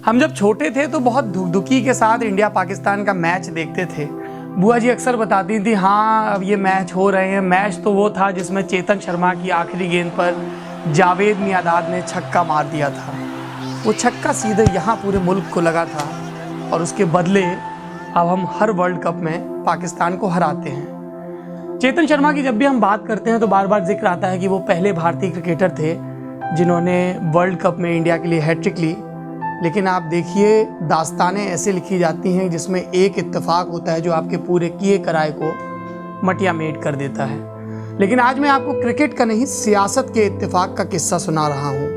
हम जब छोटे थे तो बहुत धुकधुकी के साथ इंडिया पाकिस्तान का मैच देखते थे। बुआ जी अक्सर बताती थी, हाँ अब ये मैच हो रहे हैं। मैच तो वो था जिसमें चेतन शर्मा की आखिरी गेंद पर जावेद मियांदाद ने छक्का मार दिया था। वो छक्का सीधे यहाँ पूरे मुल्क को लगा था और उसके बदले अब हम हर वर्ल्ड कप में पाकिस्तान को हराते हैं। चेतन शर्मा की जब भी हम बात करते हैं तो बार बार जिक्र आता है कि वो पहले भारतीय क्रिकेटर थे जिन्होंने वर्ल्ड कप में इंडिया के लिए हैट्रिक ली। लेकिन आप देखिए, दास्तानें ऐसे लिखी जाती हैं जिसमें एक इत्तेफाक होता है जो आपके पूरे किए कराए को मटिया मेट कर देता है। लेकिन आज मैं आपको क्रिकेट का नहीं, सियासत के इत्तेफाक का किस्सा सुना रहा हूँ।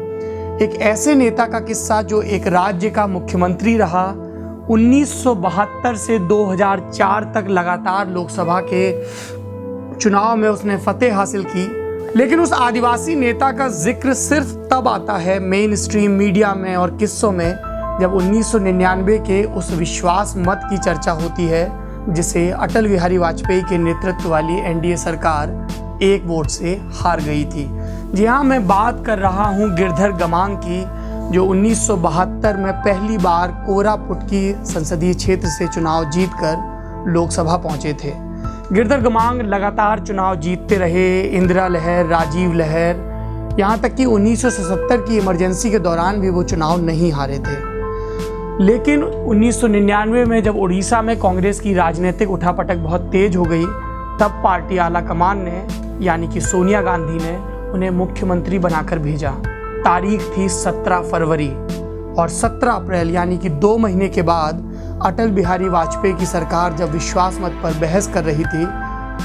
एक ऐसे नेता का किस्सा जो एक राज्य का मुख्यमंत्री रहा, 1972 से 2004 तक लगातार लोकसभा के चुनाव में उसने फतेह हासिल की। लेकिन उस आदिवासी नेता का जिक्र सिर्फ तब आता है मेन स्ट्रीम मीडिया में और किस्सों में जब 1999 के उस विश्वास मत की चर्चा होती है जिसे अटल बिहारी वाजपेयी के नेतृत्व वाली एनडीए सरकार एक वोट से हार गई थी। जी हाँ, मैं बात कर रहा हूँ गिरधर गमांग की, जो 1972 में पहली बार कोरापुट की संसदीय क्षेत्र से चुनाव जीतकर लोकसभा पहुंचे थे। गिरधर गमांग लगातार चुनाव जीतते रहे, इंदिरा लहर, राजीव लहर, यहाँ तक कि 1977 की इमरजेंसी के दौरान भी वो चुनाव नहीं हारे थे। लेकिन 1999 में जब उड़ीसा में कांग्रेस की राजनीतिक उठापटक बहुत तेज हो गई, तब पार्टी आला कमान ने यानी कि सोनिया गांधी ने उन्हें मुख्यमंत्री बनाकर भेजा। तारीख थी 17 फरवरी और 17 अप्रैल यानी कि 2 महीने के बाद अटल बिहारी वाजपेयी की सरकार जब विश्वास मत पर बहस कर रही थी,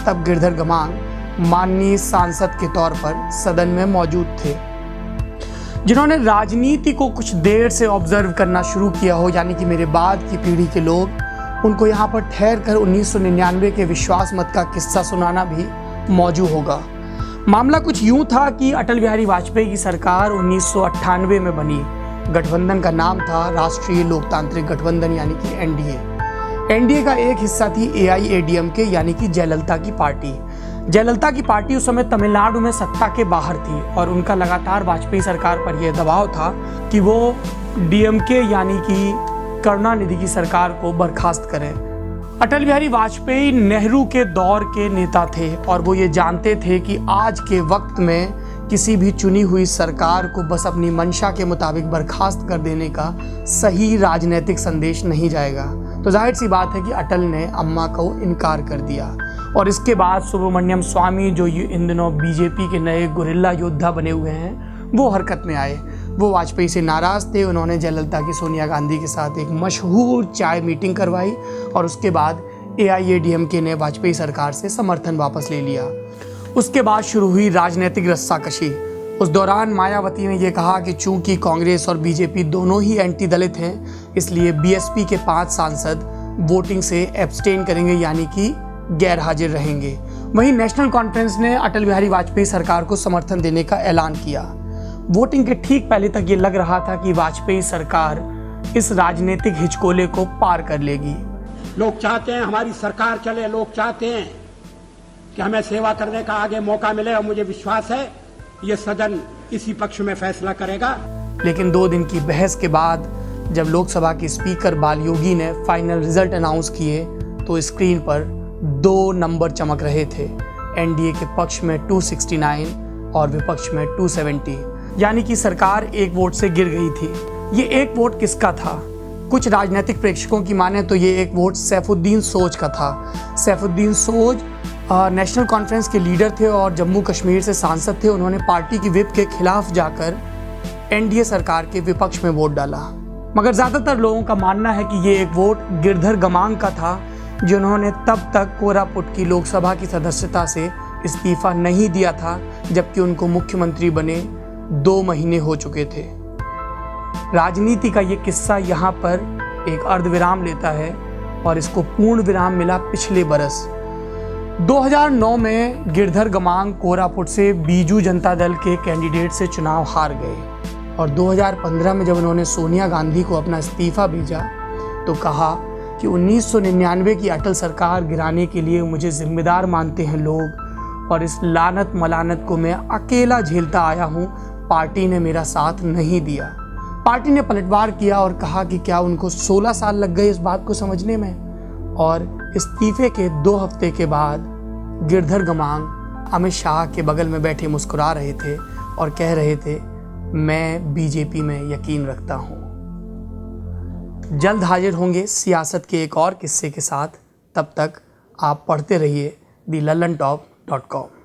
तब गिरधर गमांग माननीय सांसद के तौर पर सदन में मौजूद थे। जिन्होंने राजनीति को कुछ देर से ऑब्जर्व करना शुरू किया हो, यानी कि मेरे बाद की पीढ़ी के लोग, उनको यहाँ पर ठहर कर 1999 के विश्वास मत का किस्सा सुनाना भी मौजूद होगा। मामला कुछ यूं था कि अटल बिहारी वाजपेयी की सरकार 1998 में बनी। गठबंधन का नाम था राष्ट्रीय लोकतांत्रिक गठबंधन यानी कि एनडीए। एनडीए का एक हिस्सा थी एआईएडीएमके यानी कि जयललिता की पार्टी। जयललिता की पार्टी उस समय तमिलनाडु में सत्ता के बाहर थी और उनका लगातार वाजपेयी सरकार पर यह दबाव था कि वो डीएमके यानी कि करुणानिधि की सरकार को बर्खास्त करें। अटल बिहारी वाजपेयी नेहरू के दौर के नेता थे और वो ये जानते थे कि आज के वक्त में किसी भी चुनी हुई सरकार को बस अपनी मंशा के मुताबिक बर्खास्त कर देने का सही राजनीतिक संदेश नहीं जाएगा। तो जाहिर सी बात है कि अटल ने अम्मा को इनकार कर दिया और इसके बाद सुब्रमण्यम स्वामी, जो इन दिनों बीजेपी के नए गुरिल्ला योद्धा बने हुए हैं, वो हरकत में आए। वो वाजपेयी से नाराज़ थे। उन्होंने जयललिता की सोनिया गांधी के साथ एक मशहूर चाय मीटिंग करवाई और उसके बाद एआईएडीएमके ने वाजपेयी सरकार से समर्थन वापस ले लिया। उसके बाद शुरू हुई राजनीतिक रस्साकशी। उस दौरान मायावती ने यह कहा कि चूंकि कांग्रेस और बीजेपी दोनों ही एंटी दलित हैं, इसलिए बीएसपी के 5 सांसद वोटिंग से एब्सटेन करेंगे यानी कि गैर हाजिर रहेंगे। वहीं नेशनल कॉन्फ्रेंस ने अटल बिहारी वाजपेयी सरकार को समर्थन देने का ऐलान किया। वोटिंग के ठीक पहले तक ये लग रहा था कि वाजपेयी सरकार इस राजनीतिक हिचकोले को पार कर लेगी। लोग चाहते हैं हमारी सरकार चले, लोग चाहते हैं कि हमें सेवा करने का आगे मौका मिले और मुझे विश्वास है ये सदन इसी पक्ष में फैसला करेगा। लेकिन 2 दिन की बहस के बाद जब लोकसभा के स्पीकर बालयोगी ने फाइनल रिजल्ट अनाउंस किए तो स्क्रीन पर 2 नंबर चमक रहे थे। एनडीए के पक्ष में 269 और विपक्ष में 270, यानी कि सरकार एक वोट से गिर गई थी। ये एक वोट किसका था? कुछ राजनीतिक प्रेक्षकों की माने तो ये एक वोट सैफुद्दीन सोज का था। सैफुद्दीन सोज नेशनल कॉन्फ्रेंस के लीडर थे और जम्मू कश्मीर से सांसद थे। उन्होंने पार्टी की व्हिप के खिलाफ जाकर एनडीए सरकार के विपक्ष में वोट डाला। मगर ज़्यादातर लोगों का मानना है कि ये एक वोट गिरधर गमांग का था, जिन्होंने तब तक कोरापुट की लोकसभा की सदस्यता से इस्तीफा नहीं दिया था, जबकि उनको मुख्यमंत्री बने 2 महीने हो चुके थे। राजनीति का ये किस्सा यहाँ पर एक अर्धविराम लेता है और इसको पूर्ण विराम मिला पिछले बरस 2009 में। गिरधर गमांग कोरापुट से बीजू जनता दल के कैंडिडेट से चुनाव हार गए और 2015 में जब उन्होंने सोनिया गांधी को अपना इस्तीफा भेजा तो कहा कि 1999 की अटल सरकार गिराने के लिए मुझे जिम्मेदार मानते हैं लोग और इस लानत मलानत को मैं अकेला झेलता आया हूँ, पार्टी ने मेरा साथ नहीं दिया। पार्टी ने पलटवार किया और कहा कि क्या उनको 16 साल लग गए इस बात को समझने में। और इस्तीफे के 2 हफ्ते के बाद गिरधर गमांग अमित शाह के बगल में बैठे मुस्कुरा रहे थे और कह रहे थे, मैं बीजेपी में यकीन रखता हूँ। जल्द हाजिर होंगे सियासत के एक और किस्से के साथ। तब तक आप पढ़ते रहिए thelalantop.com।